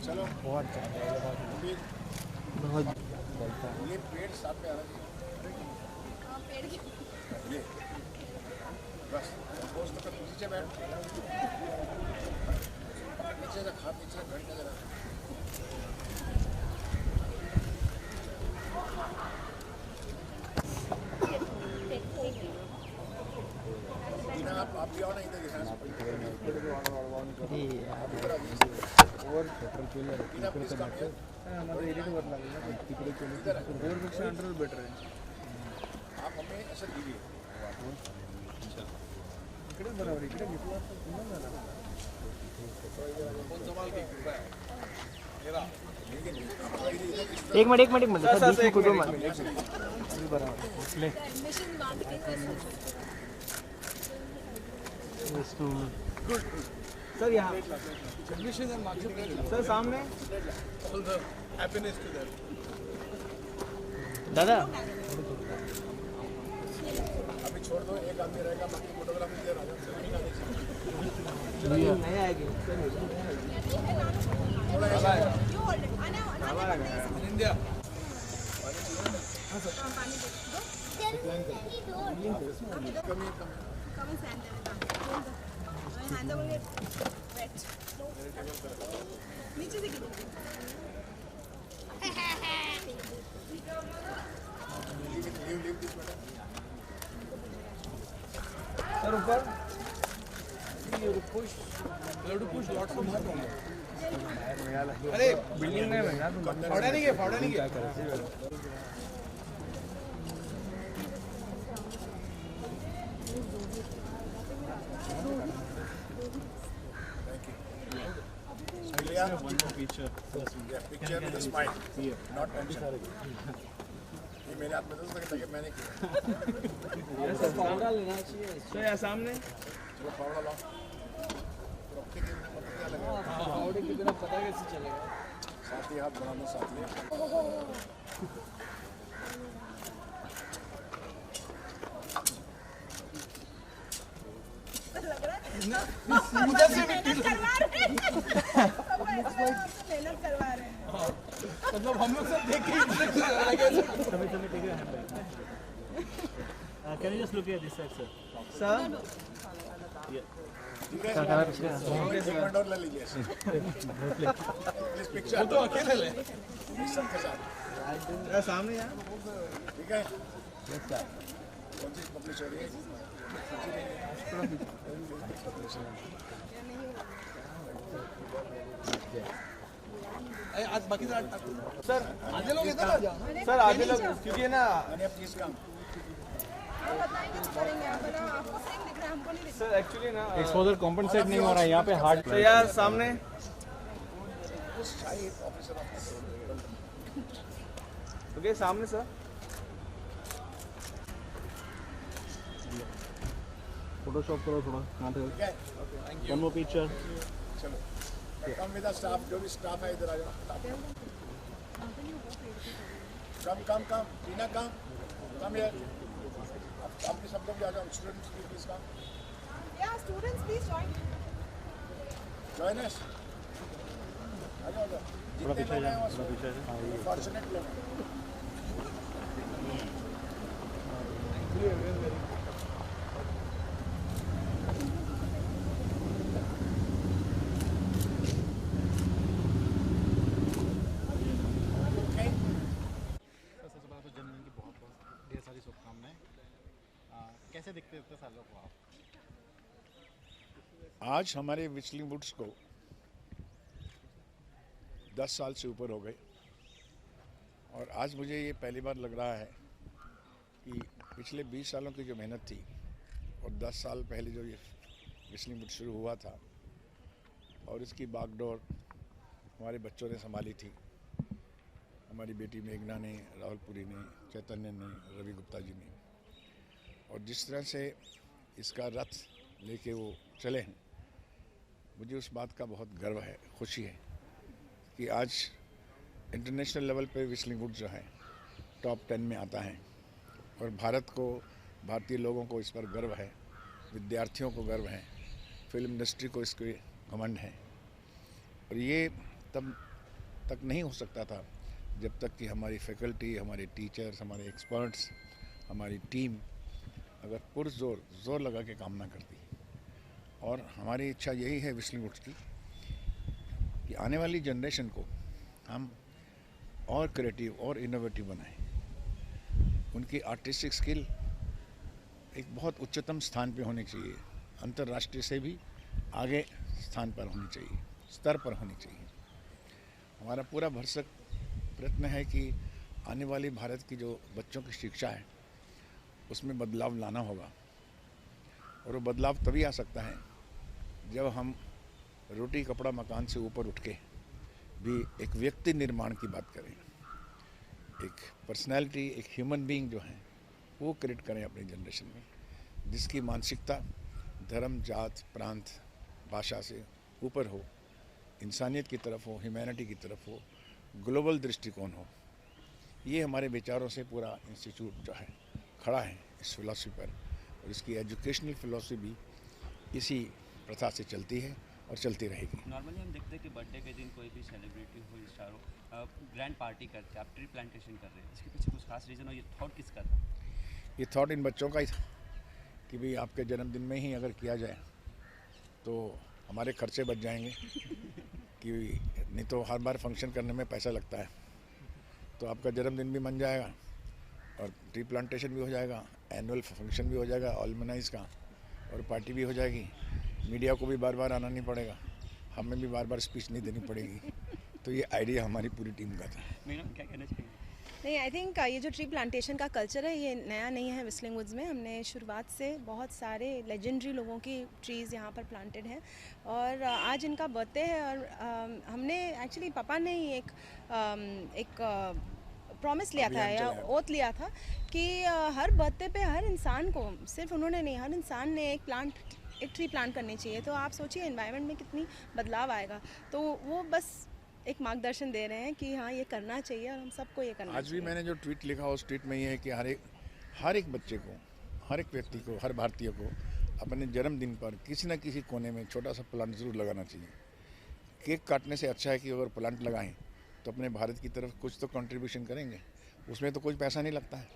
चलो बहुत ये पेड़ साथ पे आ रहा है ये बस दोस्त का नीचे बैठ नीचे से खा नीचे बैठ के जरा आप भी आओ ना इधर हमारे एरिया वर लागेल ना तिकडे केलं बोरपेक्षा अंडर बेटर आहे आप हमें असं दिली इकडे बरोबर इकडे घेतला तर पुन्हा झाला कोण जमाल की एक मिनट कुटुंब बरोबर गुड सर यहाँ सर सामने दादा अभी छोड़ दो एक आदमी रहेगा बाकी फोटोग्राफी दे रहा नहीं आएगी इंडिया कमी नीचे से सर ऊपर पुश लॉट्स ऑफ अरे बिल्डिंग में है ना फाड़ा नहीं क्या picture with a smile not tension ये मेरे हाथ में तो सकता है मैंने किया सर फावड़ा लेना चाहिए तो यहाँ सामने चलो फावड़ा लाओ रखते के बिना पता क्या लगेगा फावड़े के बिना पता कैसे चलेगा साथ ही हाथ बढ़ा दो साथ में उधर से मेहनत करवा रहे हैं मतलब हम लोग सब देख के Can you just look at this side, sir? Sir ठीक है सेकंड और ले लीजिए प्लीज पिक्चर तो अकेले ले सबके साथ सामने यहाँ ठीक है कौन सी पब्लिश हो रही है आज बाकी सर आधे लोग इधर आ जाओ सर आधे लोग क्योंकि ना मैंने प्लीज काम सर एक्चुअली ना Exposure compensate नहीं हो रहा है यहाँ पे hard. सर यार सामने ओके सामने सर Photoshop करो थोड़ा ठीक है one more picture. चलो कम विद स्टाफ जो भी स्टाफ है इधर आ जाओ कम बिना कम यार आपके सब लोग आ जाओ स्टूडेंट्स प्लीज कम या स्टूडेंट्स प्लीज जॉइन अस आ जाओ थोड़ा पीछे जाओ थोड़ा पीछे फॉर्चुनेट लोग कैसे दिखते इतने सालों को आप? आज हमारे विचलिंग वुड्स को 10 साल से ऊपर हो गए और आज मुझे ये पहली बार लग रहा है कि पिछले 20 सालों की जो मेहनत थी और 10 साल पहले जो ये विचलिंग वुड शुरू हुआ था और इसकी बागडोर हमारे बच्चों ने संभाली थी, हमारी बेटी मेघना ने, राहुल पुरी ने, चैतन्य ने, रवि गुप्ता जी ने, और जिस तरह से इसका रथ लेके वो चले हैं, मुझे उस बात का बहुत गर्व है, खुशी है कि आज इंटरनेशनल लेवल पे व्हिस्लिंग वुड जो है टॉप 10 में आता है और भारत को, भारतीय लोगों को इस पर गर्व है, विद्यार्थियों को गर्व है, फिल्म इंडस्ट्री को इसके घमंड है। और ये तब तक नहीं हो सकता था जब तक कि हमारी फैकल्टी, हमारे टीचर्स, हमारे एक्सपर्ट्स, हमारी टीम अगर जोर लगा के काम ना करती। और हमारी इच्छा यही है व्हिस्लिंग वुड्स की कि आने वाली जनरेशन को हम और क्रिएटिव और इनोवेटिव बनाएं। उनकी आर्टिस्टिक स्किल एक बहुत उच्चतम स्थान पे होनी चाहिए, अंतर्राष्ट्रीय से भी आगे स्थान पर होनी चाहिए, स्तर पर होनी चाहिए। हमारा पूरा भरसक प्रयत्न है कि आने वाली भारत की जो बच्चों की शिक्षा है उसमें बदलाव लाना होगा। और वो बदलाव तभी आ सकता है जब हम रोटी कपड़ा मकान से ऊपर उठ के भी एक व्यक्ति निर्माण की बात करें, एक पर्सनैलिटी, एक ह्यूमन बीइंग जो है वो क्रिएट करें अपनी जनरेशन में, जिसकी मानसिकता धर्म, जात, प्रांत, भाषा से ऊपर हो, इंसानियत की तरफ हो, ह्यूमैनिटी की तरफ हो, ग्लोबल दृष्टिकोण हो। ये हमारे विचारों से पूरा इंस्टीट्यूट जो है खड़ा है इस फिलॉसफी पर, और इसकी एजुकेशनल फिलॉसफी भी इसी प्रथा से चलती है और चलती रहेगी। नॉर्मली हम देखते हैं कि बर्थडे के दिन कोई भी सेलिब्रिटी हो, स्टार हो, ग्रैंड पार्टी करते हैं, आप ट्री प्लांटेशन कर रहे हैं, इसके पीछे कुछ खास रीज़न हो? ये थॉट किसका था? ये थॉट इन बच्चों का ही था कि भाई आपके जन्मदिन में ही अगर किया जाए तो हमारे खर्चे बच जाएंगे कि नहीं तो हर बार फंक्शन करने में पैसा लगता है, तो आपका जन्मदिन भी बन जाएगा और ट्री प्लांटेशन भी हो जाएगा, एनुअल फंक्शन भी हो जाएगा ऑलमनाइज का, और पार्टी भी हो जाएगी। मीडिया को भी बार बार आना नहीं पड़ेगा, हमें भी बार बार स्पीच नहीं देनी पड़ेगी। तो ये आइडिया हमारी पूरी टीम का था। मैडम क्या कहना चाहिए? नहीं, आई थिंक ये जो ट्री प्लांटेशन का कल्चर है ये नया नहीं है व्हिस्लिंग वुड्स में। हमने शुरुआत से बहुत सारे लेजेंडरी लोगों की ट्रीज़ यहाँ पर प्लांटेड हैं और आज इनका बर्थडे है और हमने एक्चुअली पापा ने ही एक प्रॉमिस लिया था या ओथ लिया था कि हर बर्थडे पे हर इंसान को, सिर्फ उन्होंने नहीं, हर इंसान ने एक ट्री प्लांट करनी चाहिए। तो आप सोचिए एनवायरनमेंट में कितनी बदलाव आएगा। तो वो बस एक मार्गदर्शन दे रहे हैं कि हाँ ये करना चाहिए और हम सबको ये करना चाहिए। आज भी मैंने जो ट्वीट लिखा उस ट्वीट में ये है कि हर एक बच्चे को, हर एक व्यक्ति को, हर भारतीय को अपने जन्मदिन पर किसी न किसी कोने में छोटा सा प्लांट ज़रूर लगाना चाहिए। केक काटने से अच्छा है कि अगर प्लांट लगाएं तो अपने भारत की तरफ कुछ तो कंट्रीब्यूशन करेंगे। उसमें तो कुछ पैसा नहीं लगता है,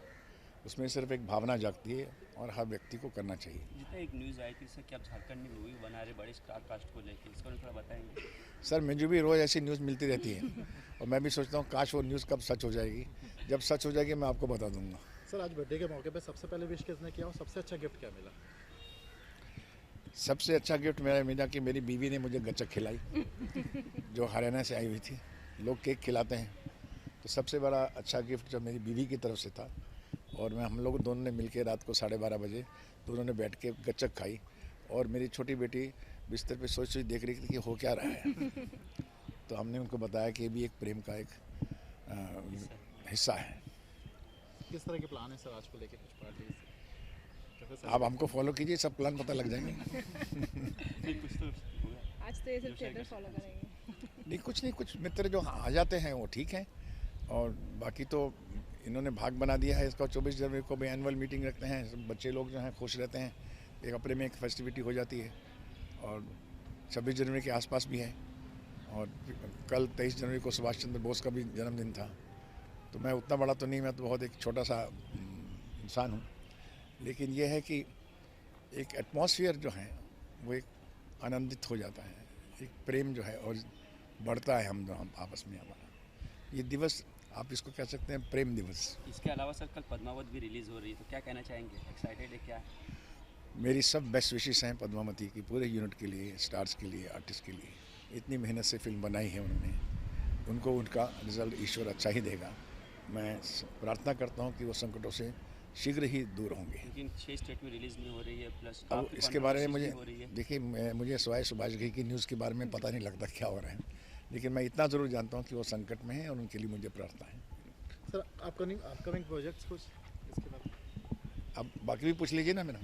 उसमें सिर्फ एक भावना जागती है और हर व्यक्ति को करना चाहिए। जितना एक न्यूज़ आई थी सर कि आप झारखंड में मूवी बना रहे बड़े स्टार कास्ट को लेके, इसको थोड़ा बताएंगे? सर मुझे भी रोज़ ऐसी न्यूज़ मिलती रहती है और मैं भी सोचता हूँ काश वो न्यूज़ कब सच हो जाएगी। जब सच हो जाएगी मैं आपको बता दूंगा। सर आज बर्थडे के मौके पे सबसे पहले विश किसने किया और सबसे अच्छा गिफ्ट क्या मिला? सबसे अच्छा गिफ्ट मेरा मिला कि मेरी बीवी ने मुझे गच्चक खिलाई जो हरियाणा से आई हुई थी। लोग केक खिलाते हैं, तो सबसे बड़ा अच्छा गिफ्ट जो मेरी बीवी की तरफ से था। और हम लोग दोनों ने मिलकर रात को 12:30 बजे दोनों ने बैठ के गच्चक खाई और मेरी छोटी बेटी बिस्तर पे सोच देख रही थी कि हो क्या रहा है। तो हमने उनको बताया कि ये भी एक प्रेम का एक हिस्सा है। किस तरह के प्लान है सर आज को लेके? कुछ पार्टी आप हमको फॉलो कीजिए, सब प्लान पता लग जाएंगे। कुछ तो होगा। आज तो ये सब थिएटर फॉलो करेंगे। नहीं कुछ मित्र जो आ जाते हैं वो ठीक है, और बाकी तो इन्होंने भाग बना दिया है इसका। 24 जनवरी को भी एनुअल मीटिंग रखते हैं, सब बच्चे लोग जो हैं खुश रहते हैं, एक अपने में एक फेस्टिविटी हो जाती है। और 26 जनवरी के आसपास भी है, और कल 23 जनवरी को सुभाष चंद्र बोस का भी जन्मदिन था। तो मैं उतना बड़ा तो नहीं, मैं तो बहुत एक छोटा सा इंसान हूँ, लेकिन ये है कि एक एटमॉस्फेयर जो है वो एक आनंदित हो जाता है, एक प्रेम जो है और बढ़ता है हम आपस में। हमारा ये दिवस आप इसको कह सकते हैं प्रेम दिवस। इसके अलावा सर कल पद्मावत भी रिलीज़ हो रही है, तो क्या कहना चाहेंगे? एक्साइटेड है क्या? मेरी सब बेस्ट विशेष हैं पद्मावती की, पूरे यूनिट के लिए, स्टार्स के लिए, आर्टिस्ट के लिए। इतनी मेहनत से फिल्म बनाई है उन्होंने, उनको उनका रिजल्ट ईश्वर अच्छा ही देगा। मैं प्रार्थना करता हूँ कि वो संकटों से शीघ्र ही दूर होंगे। लेकिन 6 स्टेट में रिलीज़ नहीं हो रही है, प्लस अब इसके बारे में मुझे देखिए, मुझे सवाए सुभाष घई की न्यूज़ के बारे में पता नहीं लगता क्या हो रहा है, लेकिन मैं इतना ज़रूर जानता हूँ कि वो संकट में है और उनके लिए मुझे प्रार्थना है। सर अपकमिंग प्रोजेक्ट्स कुछ इसके बाद? अब बाकी भी पूछ लीजिए ना मेरा।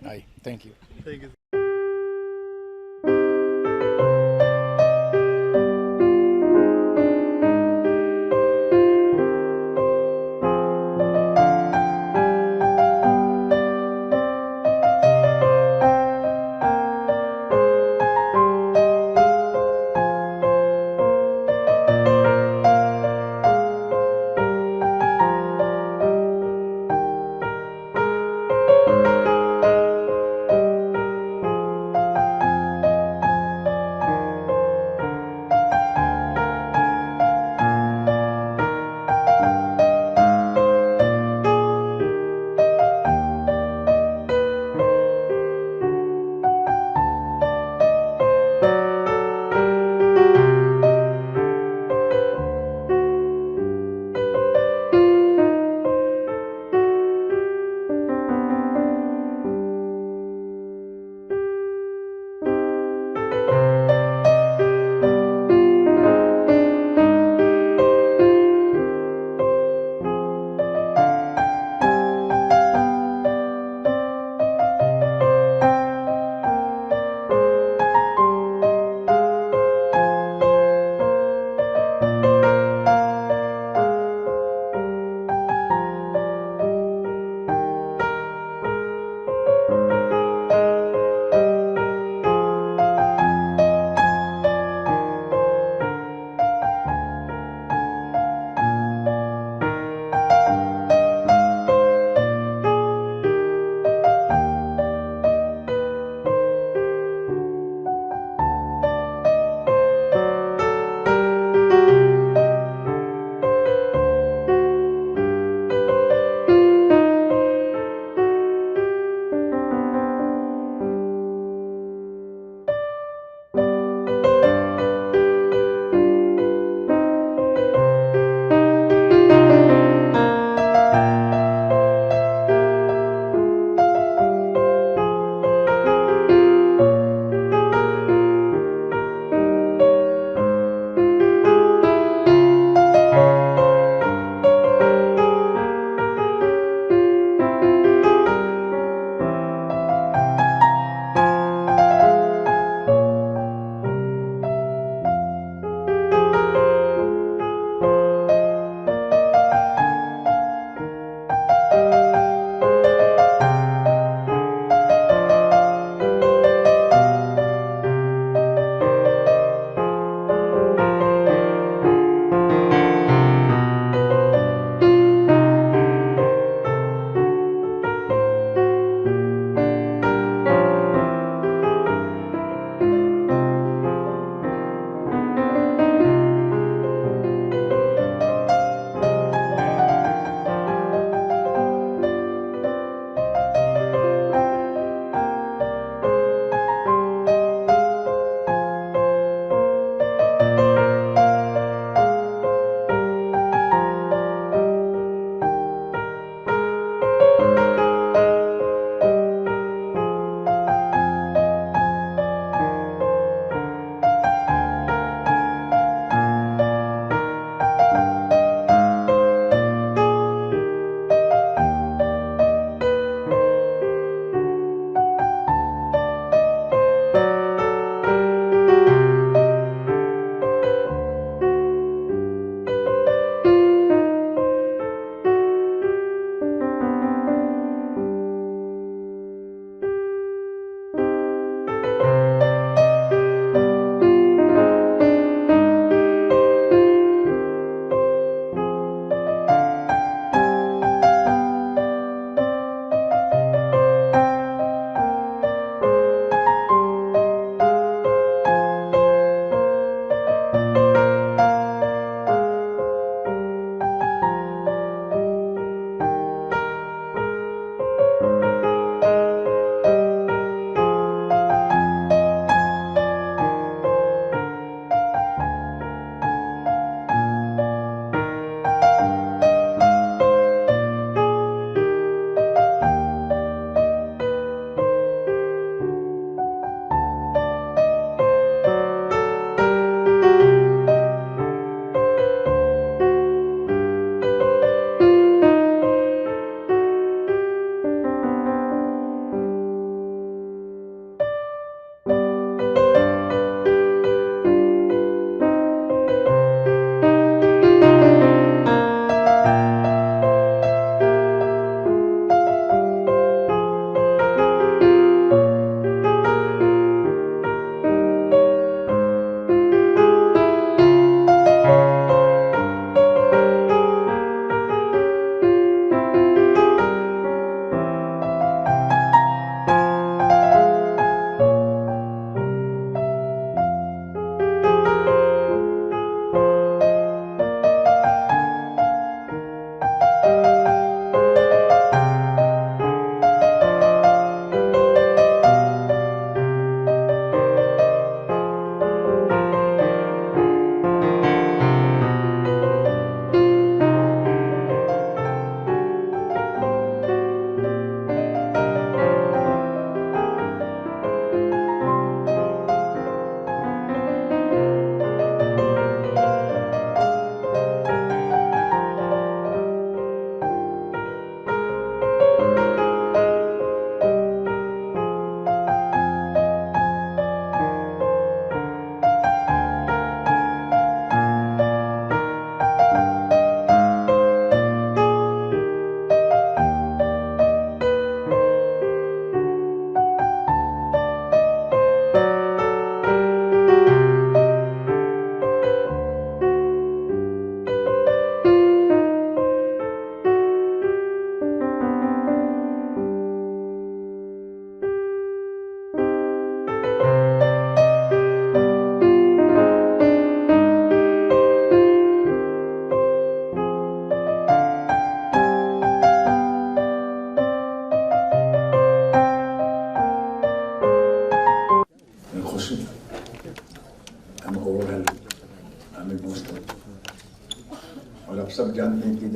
आई थैंक यू। Thank you.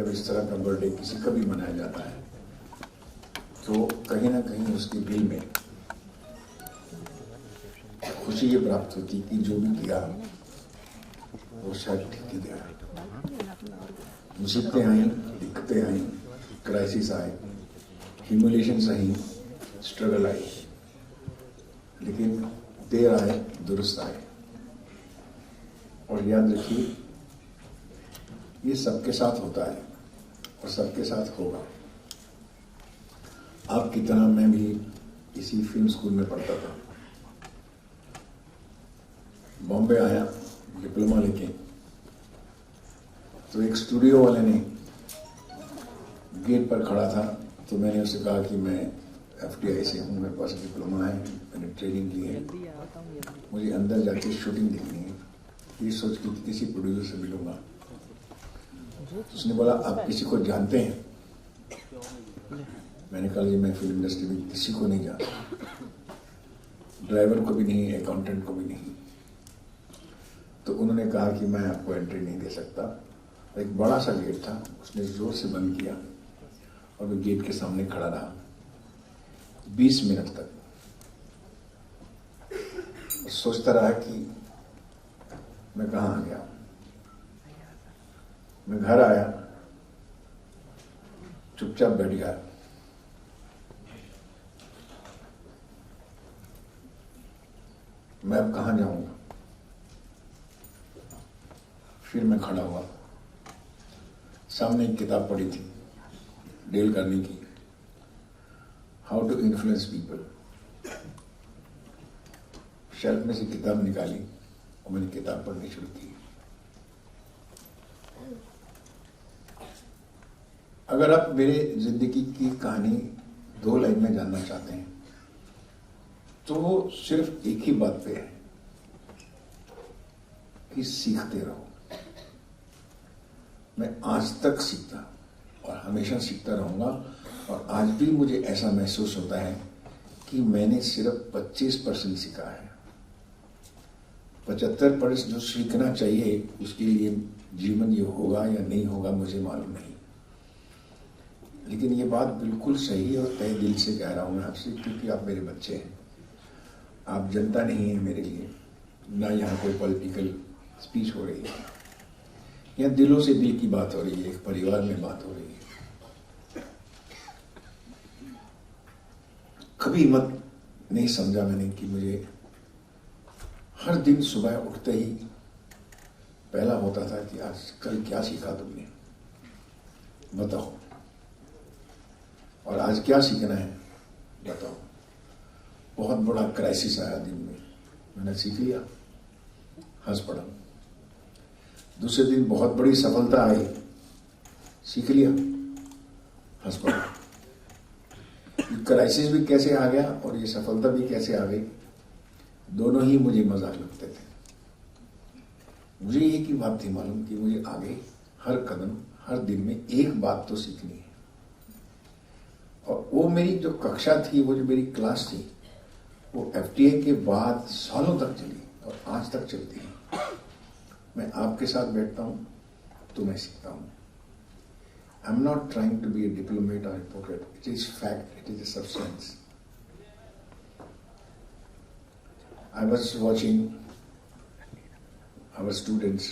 जब इस तरह का बर्थडे किसी का भी मनाया जाता है तो कहीं ना कहीं उसके दिल में खुशी ये प्राप्त होती कि जो भी किया वो शायद ठीक ही गया। मुसीबतें आई, दिक्कतें आई, क्राइसिस आए, ह्यूमिलेशन आई, स्ट्रगल आई, लेकिन देर आए दुरुस्त आए। और याद रखिए ये सबके साथ होता है और सबके साथ होगा। आपकी तरह मैं भी इसी फिल्म स्कूल में पढ़ता था। बॉम्बे आया डिप्लोमा लेके तो एक स्टूडियो वाले ने गेट पर खड़ा था तो मैंने उससे कहा कि मैं FTI से हूँ, मेरे पास डिप्लोमा है, मैंने ट्रेनिंग ली है, मुझे अंदर जाके शूटिंग देखनी है। ये सोच के किसी प्रोड्यूसर से मिलूंगा। तो उसने बोला आप किसी को जानते हैं? मैंने कहा जी मैं फिल्म इंडस्ट्री में किसी को नहीं जानता, ड्राइवर को भी नहीं, अकाउंटेंट को भी नहीं। तो उन्होंने कहा कि मैं आपको एंट्री नहीं दे सकता। एक बड़ा सा गेट था, उसने जोर से बंद किया और वो गेट के सामने खड़ा रहा 20 मिनट तक। सोचता रहा कि मैं कहाँ आ गया। मैं घर आया, चुपचाप बैठ गया। मैं अब कहाँ जाऊंगा? फिर मैं खड़ा हुआ, सामने एक किताब पढ़ी थी डेल कार्नेगी की, how to influence people. Shelf में से किताब निकाली और मैंने किताब पढ़नी शुरू की। अगर आप मेरे जिंदगी की कहानी 2 लाइन में जानना चाहते हैं तो वो सिर्फ एक ही बात पे है कि सीखते रहो। मैं आज तक सीखता और हमेशा सीखता रहूंगा। और आज भी मुझे ऐसा महसूस होता है कि मैंने सिर्फ 25% सीखा है। 75% जो सीखना चाहिए उसके लिए जीवन ये होगा या नहीं होगा मुझे मालूम नहीं। लेकिन ये बात बिल्कुल सही और तहे दिल से कह रहा हूं मैं आपसे, क्योंकि आप मेरे बच्चे हैं। आप जनता नहीं है मेरे लिए, ना यहाँ कोई पॉलिटिकल स्पीच हो रही है, यहाँ दिलों से दिल की बात हो रही है, एक परिवार में बात हो रही है। कभी मत नहीं समझा मैंने कि मुझे हर दिन सुबह उठते ही पहला होता था कि आज कल क्या सीखा तुमने, बताओ। और आज क्या सीखना है बताओ। बहुत बड़ा क्राइसिस आया दिन में, मैंने सीख लिया, हंस पड़ा। दूसरे दिन बहुत बड़ी सफलता आई, सीख लिया, हंस पड़ा। ये क्राइसिस भी कैसे आ गया और ये सफलता भी कैसे आ गई, दोनों ही मुझे मजाक लगते थे। मुझे एक ही बात थी मालूम कि मुझे आगे हर कदम हर दिन में एक बात तो सीखनी है। और वो मेरी जो कक्षा थी, वो जो मेरी क्लास थी, वो FTA के बाद सालों तक चली और आज तक चलती है। मैं आपके साथ बैठता हूं तो मैं सीखता हूं। I am not trying to be a diplomate or hypocrite, it is fact, it is a substance. I was watching our students.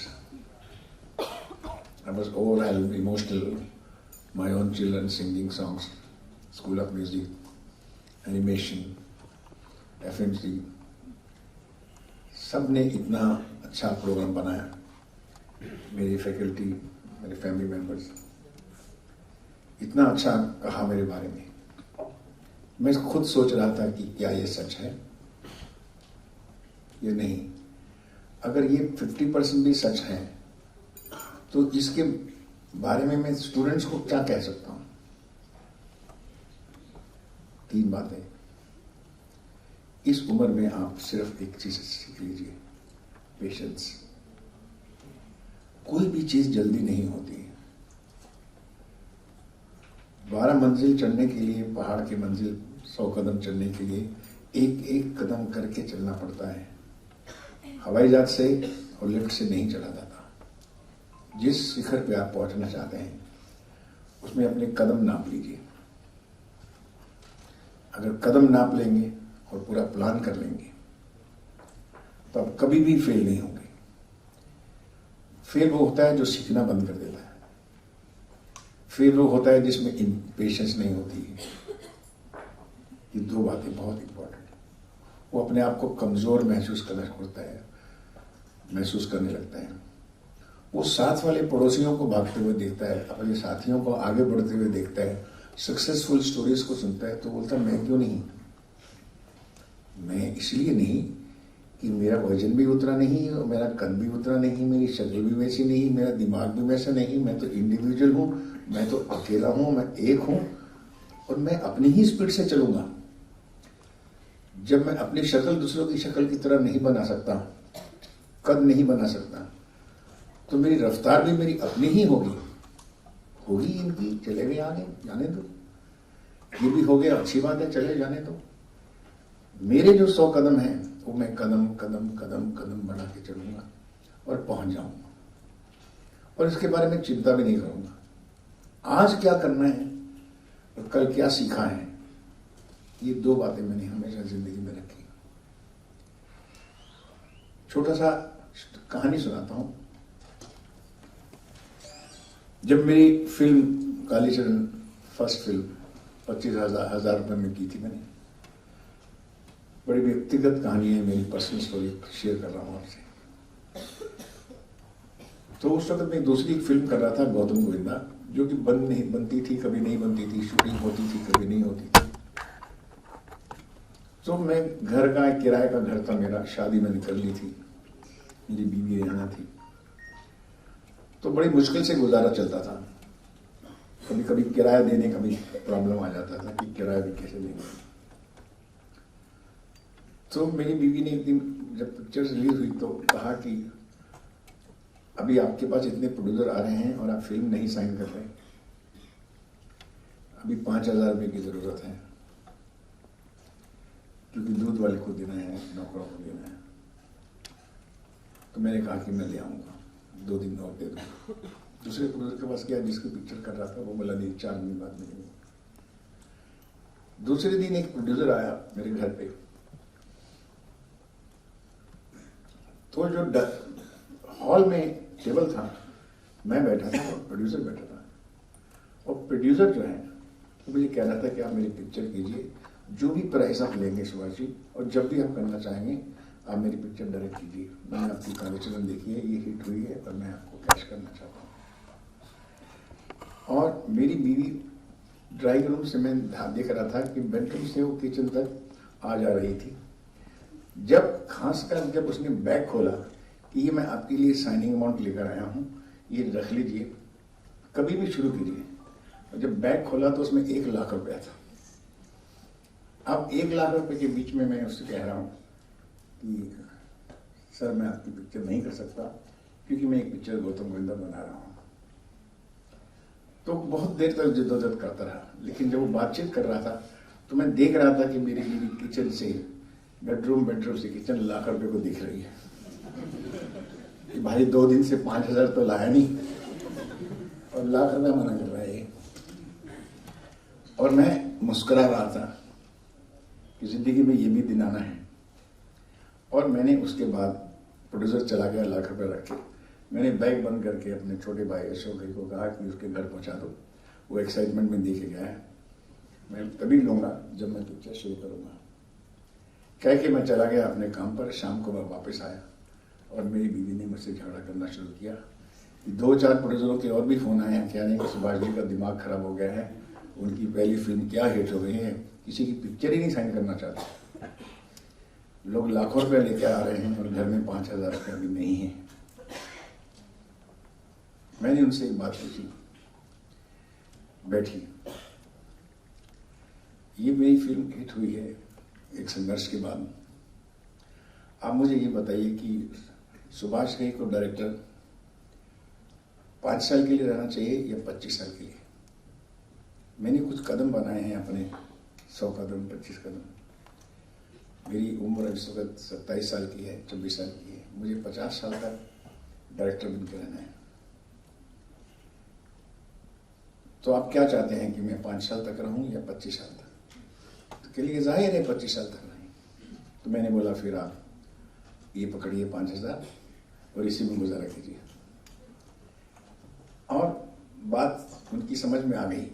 I was overwhelmed, emotional. My own children singing songs, School of Music, animation, FMC. सब ने इतना अच्छा programme बनाया। मेरी faculty, मेरे family members इतना अच्छा कहा मेरे बारे में। मैं खुद सोच रहा था कि क्या ये सच है, ये नहीं। अगर ये 50% भी सच है तो इसके बारे में मैं स्टूडेंट्स को क्या कह सकता हूं? 3 बातें। इस उम्र में आप सिर्फ एक चीज सीख लीजिए, पेशेंस। कोई भी चीज जल्दी नहीं होती। 12 मंजिल चढ़ने के लिए, पहाड़ की मंजिल 100 कदम चढ़ने के लिए एक एक कदम करके चलना पड़ता है। हवाई जहाज से और लिफ्ट से नहीं चढ़ा जाता। जिस शिखर पे आप पहुंचना चाहते हैं उसमें अपने कदम नाप लीजिए। अगर कदम नाप लेंगे और पूरा प्लान कर लेंगे तो आप कभी भी फेल नहीं होंगे। फेल वो होता है जो सीखना बंद कर देता है। फेल वो होता है जिसमें इम्पेशेंस नहीं होती है। ये दो बातें बहुत इंपॉर्टेंट है। वो अपने आप को कमजोर महसूस करने लगता है। वो साथ वाले पड़ोसियों को भागते हुए देखता है, अपने साथियों को आगे बढ़ते हुए देखता है, सक्सेसफुल स्टोरीज को सुनता है तो बोलता है मैं क्यों नहीं। मैं इसलिए नहीं कि मेरा वजन भी उतना नहीं, और मेरा कद भी उतना नहीं, मेरी शक्ल भी वैसी नहीं, मेरा दिमाग भी वैसा नहीं, मैं तो इंडिविजुअल हूं, मैं तो अकेला हूं, मैं एक हूं और मैं अपनी ही स्पीड से चलूंगा। जब मैं अपनी शक्ल दूसरों की शक्ल की तरह नहीं बना सकता, कद नहीं बना सकता, तो मेरी रफ्तार भी मेरी अपनी ही होगी इनकी, चले गए आगे, जाने दो। ये भी हो गया, अच्छी बात है, चले जाने दो। मेरे जो 100 कदम हैं वो मैं कदम कदम कदम कदम बढ़ा के चलूंगा और पहुंच जाऊंगा, और इसके बारे में चिंता भी नहीं करूंगा। आज क्या करना है और कल क्या सीखा है, ये दो बातें मैंने हमेशा जिंदगी में रखी। छोटा सा कहानी सुनाता हूं। जब मेरी फिल्म कालीचरण फर्स्ट फिल्म 25,000 रुपए में की थी मैंने, बड़ी व्यक्तिगत कहानी है मेरी, पर्सनल स्टोरी शेयर कर रहा हूं आपसे। तो उस वक्त मैं दूसरी फिल्म कर रहा था, गौतम गोविंदा, जो कि बनती थी, कभी नहीं बनती थी, शूटिंग होती थी, कभी नहीं होती थी। तो मैं घर का किराए का घर था मेरा, शादी मैंने कर ली थी, मेरी बीवी यहाँ थी, तो बड़ी मुश्किल से गुजारा चलता था। कभी कभी किराया देने का भी प्रॉब्लम आ जाता था कि किराया भी कैसे देंगे। तो मेरी बीवी ने एक दिन जब पिक्चर रिलीज हुई तो कहा कि अभी आपके पास इतने प्रोड्यूसर आ रहे हैं और आप फिल्म नहीं साइन कर रहे, अभी 5,000 रुपये की जरूरत है, क्योंकि दूध वाले को देना है, नौकरों को देना है। तो मैंने कहा कि मैं ले आऊंगा, 2 दिन और दे दो। दूसरे प्रोड्यूसर के पास गया जिसकी पिक्चर कर रहा था, वो बोला नहीं, 4 दिन बाद मिलेंगे। दूसरे दिन एक प्रोड्यूसर आया मेरे घर पे, तो जो हॉल में टेबल था, मैं बैठा था और प्रोड्यूसर बैठा था, और प्रोड्यूसर जो है वो मुझे कह रहा था कि आप मेरी पिक्चर कीजिए, जो भी प्राइस आप लेंगे सुभाष जी, और जब भी आप करना चाहेंगे आप मेरी पिक्चर डायरेक्ट कीजिए। मैंने आपकी कालीचरण देखी है, ये हिट हुई है और मैं आपको कैश करना चाहता हूँ। और मेरी बीवी ड्राइंग रूम से मैं देख रहा था कि बेडरूम से वो किचन तक आ जा रही थी। जब उसने बैग खोला कि ये मैं आपके लिए साइनिंग अमाउंट लेकर आया हूँ, ये रख लीजिए, कभी भी शुरू कीजिए। और जब बैग खोला तो उसमें 1 लाख रुपया था। अब 1 लाख रुपए के बीच में मैं उससे कह रहा हूँ कि सर मैं आपकी पिक्चर नहीं कर सकता, क्योंकि मैं एक पिक्चर गौतम गोविंदा बना रहा हूँ। तो बहुत देर तक जिद्दोजहद करता रहा, लेकिन जब वो बातचीत कर रहा था तो मैं देख रहा था कि मेरी बीवी किचन से बेडरूम से किचन 1 लाख रुपए को दिख रही है कि भाई 2 दिन से 5,000 तो लाया नहीं और 1 लाख रुपया मना कर रहा है। और मैं मुस्कुरा रहा था कि जिंदगी में ये भी दिन आना है। और मैंने उसके बाद प्रोड्यूसर चला गया, 1 लाख रुपए रख के, मैंने बैग बंद करके अपने छोटे भाई अशोक भाई को कहा कि उसके घर पहुंचा दो। वो एक्साइटमेंट में देखे गया है, मैं तभी लूंगा जब मैं पिक्चर शुरू करूंगा। कह के मैं चला गया अपने काम पर। शाम को मैं वापस आया और मेरी बीवी ने मुझसे झगड़ा करना शुरू किया कि 2-4 प्रोड्यूसरों के और भी फोन आए हैं, क्या नहीं कि सुभाष जी का दिमाग खराब हो गया है, उनकी पहली फिल्म क्या हिट हो गई है, किसी की पिक्चर ही नहीं साइन करना चाहते, लोग लाखों रुपए लेके आ रहे हैं और घर में 5,000 रुपये भी नहीं है। मैंने उनसे एक बात पूछी, बैठी, ये मेरी फिल्म हिट हुई है एक संघर्ष के बाद, आप मुझे ये बताइए कि सुभाष घई को डायरेक्टर 5 साल के लिए रहना चाहिए या 25 साल के लिए। मैंने कुछ कदम बनाए हैं अपने, 100 कदम 25 कदम। मेरी उम्र इस वक्त 27 साल की है, 26 साल की है, मुझे 50 साल तक डायरेक्टर बनकर रहना है। तो आप क्या चाहते हैं कि मैं 5 साल तक रहूं या 25 साल तक? तो के लिए जाहिर है 25 साल तक रहें। तो मैंने बोला फिर आप ये पकड़िए 5,000 और इसी में गुजारा कीजिए। और बात उनकी समझ में आ गई।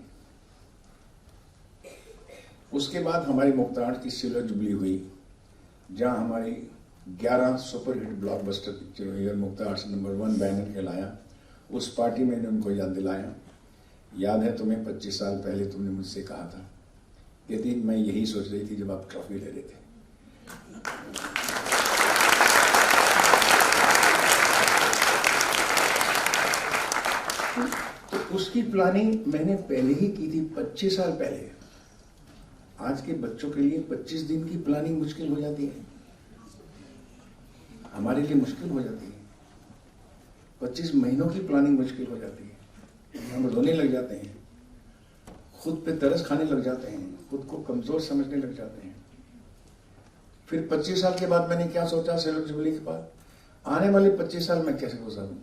उसके बाद हमारी मुक्ताहट की सिल्वर जुबली हुई, जहां हमारी 11 सुपरहिट ब्लॉकबस्टर पिक्चर हुई और मुक्ताहट से नंबर 1 बैनर कहलाया। उस पार्टी में उनको याद दिलाया, याद है तुम्हें 25 साल पहले तुमने मुझसे कहा था। कहती मैं यही सोच रही थी जब आप ट्रॉफी ले रहे थे। तो उसकी प्लानिंग मैंने पहले ही की थी, 25 साल पहले। आज के बच्चों के लिए 25 दिन की प्लानिंग मुश्किल हो जाती है, हमारे लिए मुश्किल हो जाती है। 25 महीनों की प्लानिंग मुश्किल हो जाती है। हम रोने लग जाते हैं, खुद पे तरस खाने लग जाते हैं, खुद को कमजोर समझने लग जाते हैं। फिर 25 साल के बाद मैंने क्या सोचा, सिल्वर जुबली के बाद आने वाले 25 साल मैं कैसे गुजारूं,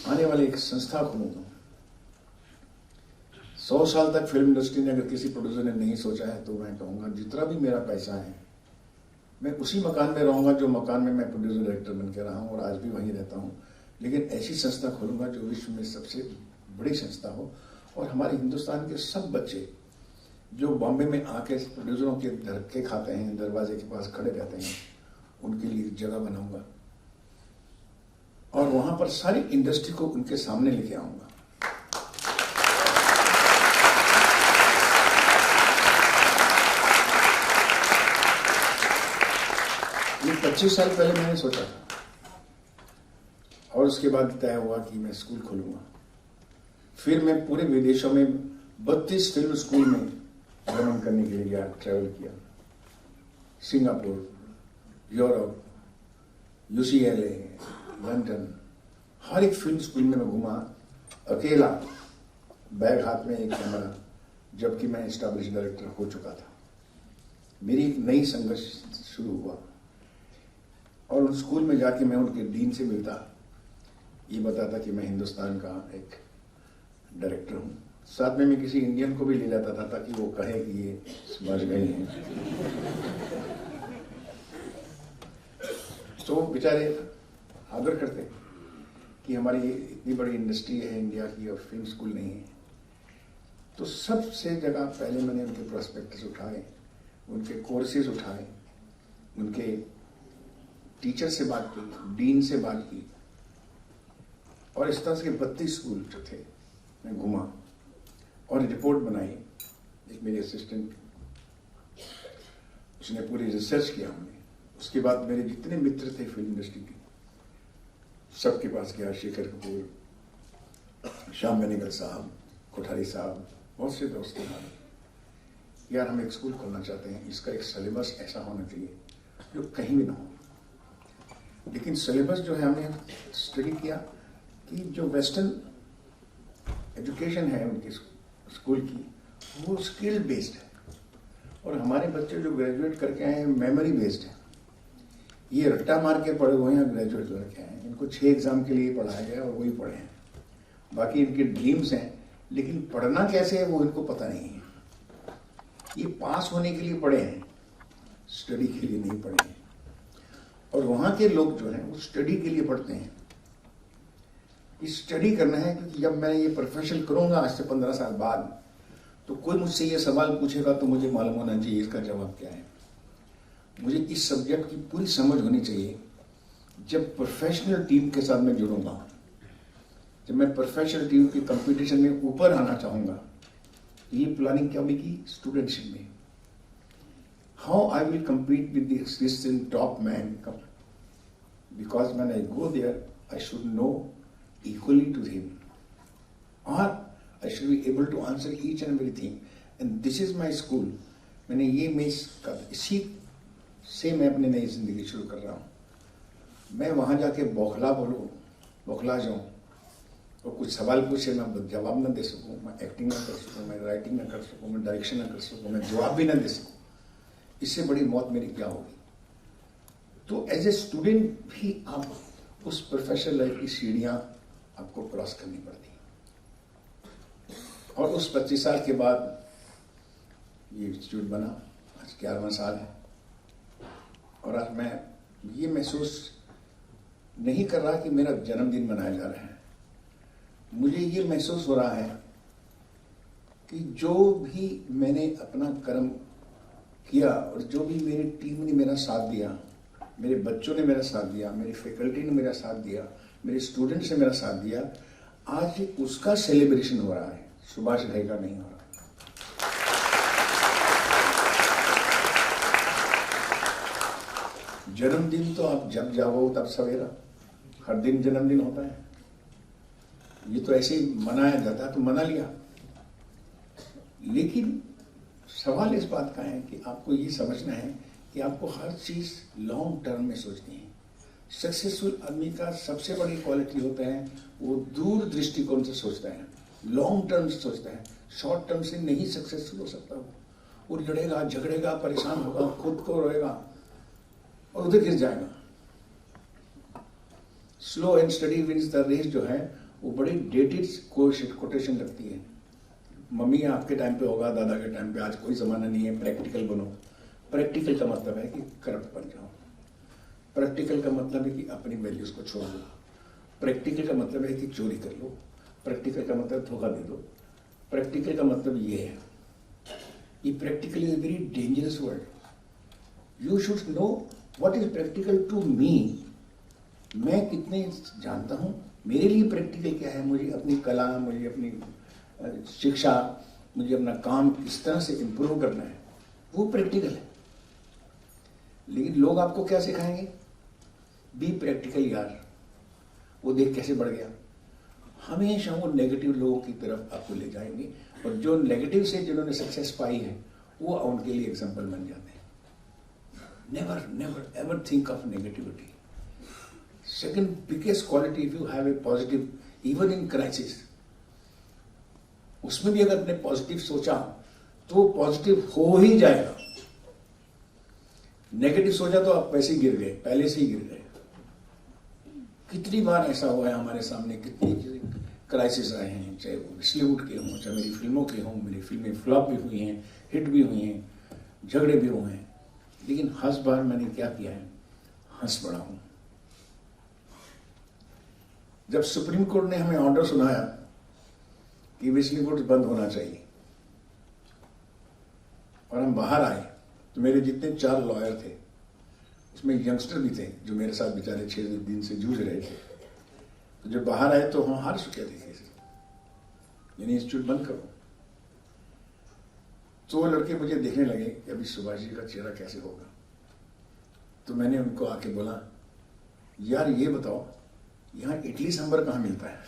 आने वाली एक संस्था खोलूंगा। 100 साल तक फिल्म इंडस्ट्री ने अगर किसी प्रोड्यूसर ने नहीं सोचा है तो मैं कहूंगा जितना भी मेरा पैसा है मैं उसी मकान में रहूंगा जो मकान में मैं प्रोड्यूसर डायरेक्टर बन के रहा हूं और आज भी वहीं रहता हूं। लेकिन ऐसी संस्था खोलूंगा जो विश्व में सबसे बड़ी संस्था हो और हमारे हिंदुस्तान के सब बच्चे जो बॉम्बे में आके प्रोड्यूसरों के धक्के खाते हैं, दरवाजे के पास खड़े रहते हैं, उनके लिए जगह बनाऊंगा और वहां पर सारी इंडस्ट्री को उनके सामने लेके आऊंगा। ये 25 साल पहले मैंने सोचा था और उसके बाद तय हुआ कि मैं स्कूल खोलूंगा। फिर मैं पूरे विदेशों में 32 फिल्म स्कूल में भ्रमण करने के लिए गया, ट्रैवल किया। सिंगापुर, यूरोप, UCLA, लंदन, हर एक फिल्म स्कूल में मैं घुमा अकेला, बैग हाथ में, एक कैमरा, जबकि मैं एस्टैब्लिश डायरेक्टर हो चुका था। मेरी एक नई संघर्ष शुरू हुआ और उन स्कूल में जाके मैं उनके डीन से मिलता, ये बताता कि मैं हिंदुस्तान का एक डायरेक्टर हूँ। साथ में मैं किसी इंडियन को भी ले जाता था ताकि वो कहे कि ये समझ गए हैं। तो बेचारे आदर करते कि हमारी इतनी बड़ी इंडस्ट्री है इंडिया की और फिल्म स्कूल नहीं है। तो सबसे जगह पहले मैंने उनके प्रोस्पेक्टस उठाए, उनके कोर्सेज उठाए, उनके टीचर से बात की, डीन से बात की और इस तरह से 32 स्कूल जो थे मैं घुमा और रिपोर्ट बनाई। एक मेरे असिस्टेंट, उसने पूरी रिसर्च किया हमने। उसके बाद मेरे जितने मित्र थे फिल्म इंडस्ट्री के, सबके पास गया। शेखर कपूर, श्याम बेनेगल साहब, कोठारी साहब, बहुत से दोस्त हमारे। यार हम एक स्कूल खोलना चाहते हैं, इसका एक सिलेबस ऐसा होना चाहिए जो कहीं भी ना हो। लेकिन सिलेबस जो है हमने स्टडी किया कि जो वेस्टर्न एजुकेशन है उनकी स्कूल की, वो स्किल बेस्ड है और हमारे बच्चे जो ग्रेजुएट करके आए हैं मेमोरी बेस्ड है। ये रट्टा मार के पढ़े हुए हैं, ग्रेजुएट करके आए हैं। इनको 6 एग्जाम के लिए पढ़ाया गया और वही पढ़े हैं। बाकी इनके ड्रीम्स हैं, लेकिन पढ़ना कैसे है वो इनको पता नहीं है। ये पास होने के लिए पढ़े हैं, स्टडी के लिए नहीं पढ़े हैं। और वहां के लोग जो हैं वो स्टडी के लिए पढ़ते हैं। ये स्टडी करना है क्योंकि जब मैं ये प्रोफेशन करूंगा आज से 15 साल बाद, तो कोई मुझसे ये सवाल पूछेगा तो मुझे मालूम होना चाहिए इसका जवाब क्या है। मुझे इस सब्जेक्ट की पूरी समझ होनी चाहिए। जब प्रोफेशनल टीम के साथ मैं जुड़ूंगा, जब मैं प्रोफेशनल टीम की कंपटीशन में ऊपर आना चाहूंगा, तो ये प्लानिंग क्या होगी स्टूडेंटशिप में। How I will compete with the existing top man, because when I go there I should know equally to him, or I should be able to answer each and everything, and this is my school. मैंने ये इसी से मैं अपनी नई जिंदगी शुरू कर रहा हूँ। मैं वहाँ जाके बौखला जाऊँ और कुछ सवाल पूछे मैं जवाब ना दे सकूँ, मैं एक्टिंग ना कर सकूँ, मैं राइटिंग ना कर सकूँ, मैं डायरेक्शन ना कर सकूँ, मैं जवाब भी ना दे सकूँ, इससे बड़ी मौत मेरी क्या होगी। तो एज ए स्टूडेंट भी आप उस प्रोफेशनल लाइफ की सीढ़ियाँ आपको क्रॉस करनी पड़ती हैं। और उस 25 साल के बाद ये इंस्टीट्यूट बना, आज 11वां साल है। और आज मैं ये महसूस नहीं कर रहा कि मेरा जन्मदिन मनाया जा रहा है। मुझे ये महसूस हो रहा है कि जो भी मैंने अपना कर्म किया और जो भी मेरी टीम ने मेरा साथ दिया, मेरे बच्चों ने मेरा साथ दिया, मेरी फैकल्टी ने मेरा साथ दिया, मेरे स्टूडेंट्स ने मेरा साथ दिया, आज उसका सेलिब्रेशन हो रहा है, सुभाष घई का नहीं हो रहा। जन्मदिन तो आप जब जाओ तब सवेरा, हर दिन जन्मदिन होता है। ये तो ऐसे ही मनाया जाता है तो मना लिया। लेकिन सवाल इस बात का है कि आपको ये समझना है कि आपको हर चीज लॉन्ग टर्म में सोचनी है। सक्सेसफुल आदमी का सबसे बड़ी क्वालिटी होता है वो दूर दृष्टिकोण से सोचता है, लॉन्ग टर्म से सोचता है। शॉर्ट टर्म से नहीं सक्सेसफुल हो सकता वो लड़ेगा, झगड़ेगा, परेशान होगा, खुद को रोएगा और उधर गिर जाएगा। Slow and study wins the race जो है वो बड़ी डेटेड कोटेशन लगती है। मम्मी आपके टाइम पे होगा, दादा के टाइम पे, आज कोई जमाना नहीं है, प्रैक्टिकल बनो। प्रैक्टिकल का मतलब है कि करप्ट बन जाओ। प्रैक्टिकल का मतलब है कि अपनी वैल्यूज को छोड़ दो। प्रैक्टिकल का मतलब है कि चोरी कर लो। प्रैक्टिकल का मतलब धोखा दे दो। प्रैक्टिकल का मतलब ये है। ये practical is a very dangerous word. You should know what is practical to me. मैं कितने जानता हूं, मेरे लिए प्रैक्टिकल क्या है। मुझे अपनी कला, मुझे अपनी शिक्षा, मुझे अपना काम किस तरह से इंप्रूव करना है, वो प्रैक्टिकल है। लेकिन लोग आपको क्या सिखाएंगे? बी प्रैक्टिकल यार। वो देख कैसे बढ़ गया। हमेशा वो नेगेटिव लोगों की तरफ आपको ले जाएंगे और जो नेगेटिव से जिन्होंने सक्सेस पाई है वो उनके लिए एग्जाम्पल बन जाते हैं। Never never ever think of negativity. Second biggest quality, if you have a positive even in crisis, उसमें भी अगर आपने पॉजिटिव सोचा तो पॉजिटिव हो ही जाएगा। नेगेटिव सोचा तो आप वैसे ही गिर गए, पहले से ही गिर गए। कितनी बार ऐसा हुआ है हमारे सामने, कितनी क्राइसिस आए हैं, चाहे वो बॉलीवुड के हों, चाहे मेरी फिल्मों के हों। मेरी फिल्में फ्लॉप भी हुई हैं, हिट भी हुई हैं, झगड़े भी हुए हैं, लेकिन हर बार मैंने क्या किया है, हंस पड़ा हूं। जब सुप्रीम कोर्ट ने हमें ऑर्डर सुनाया कि विस्लिंग वुड्स बंद होना चाहिए और हम बाहर आए, तो मेरे जितने 4 लॉयर थे उसमें यंगस्टर भी थे जो मेरे साथ बेचारे 6 दिन से जूझ रहे थे। तो जब बाहर आए तो हम हार चुके थे, यानी इंस्टीट्यूट बंद करो। तो वो लड़के मुझे देखने लगे कि अभी सुभाष जी का चेहरा कैसे होगा। तो मैंने उनको आके बोला, यार ये बताओ यहाँ इडली सांभर कहाँ मिलता है?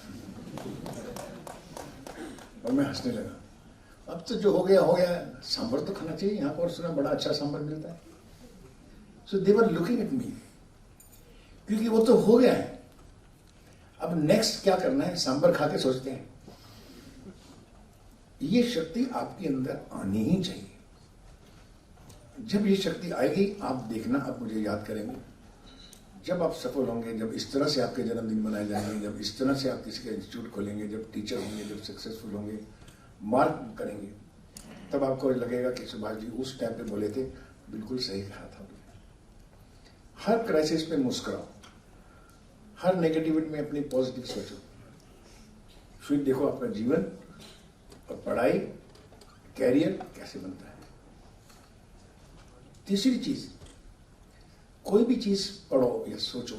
और मैं हंसने लगा। अब तो जो हो गया हो गया, सांभर तो खाना चाहिए यहाँ पर, सुना बड़ा अच्छा सांभर मिलता है। सो दे वर लुकिंग एट मी, क्योंकि वो तो हो गया है। अब नेक्स्ट क्या करना है, सांभर खा के सोचते हैं। ये शक्ति आपके अंदर आनी ही चाहिए। जब ये शक्ति आएगी, आप देखना, आप मुझे याद करेंगे। जब आप सफल होंगे, जब इस तरह से आपके जन्मदिन मनाए जाएंगे, जब इस तरह से आप किसी का इंस्टीट्यूट खोलेंगे, जब टीचर होंगे, जब सक्सेसफुल होंगे, मार्क करेंगे, तब आपको लगेगा कि सुभाष जी उस टाइम पे बोले थे, बिल्कुल सही कहा था। हर क्राइसिस पे मुस्कुराओ, हर नेगेटिविटी में अपनी पॉजिटिव सोचो, फिर देखो आपका जीवन और पढ़ाई, कैरियर कैसे बनता है। तीसरी चीज, कोई भी चीज पढ़ो या सोचो,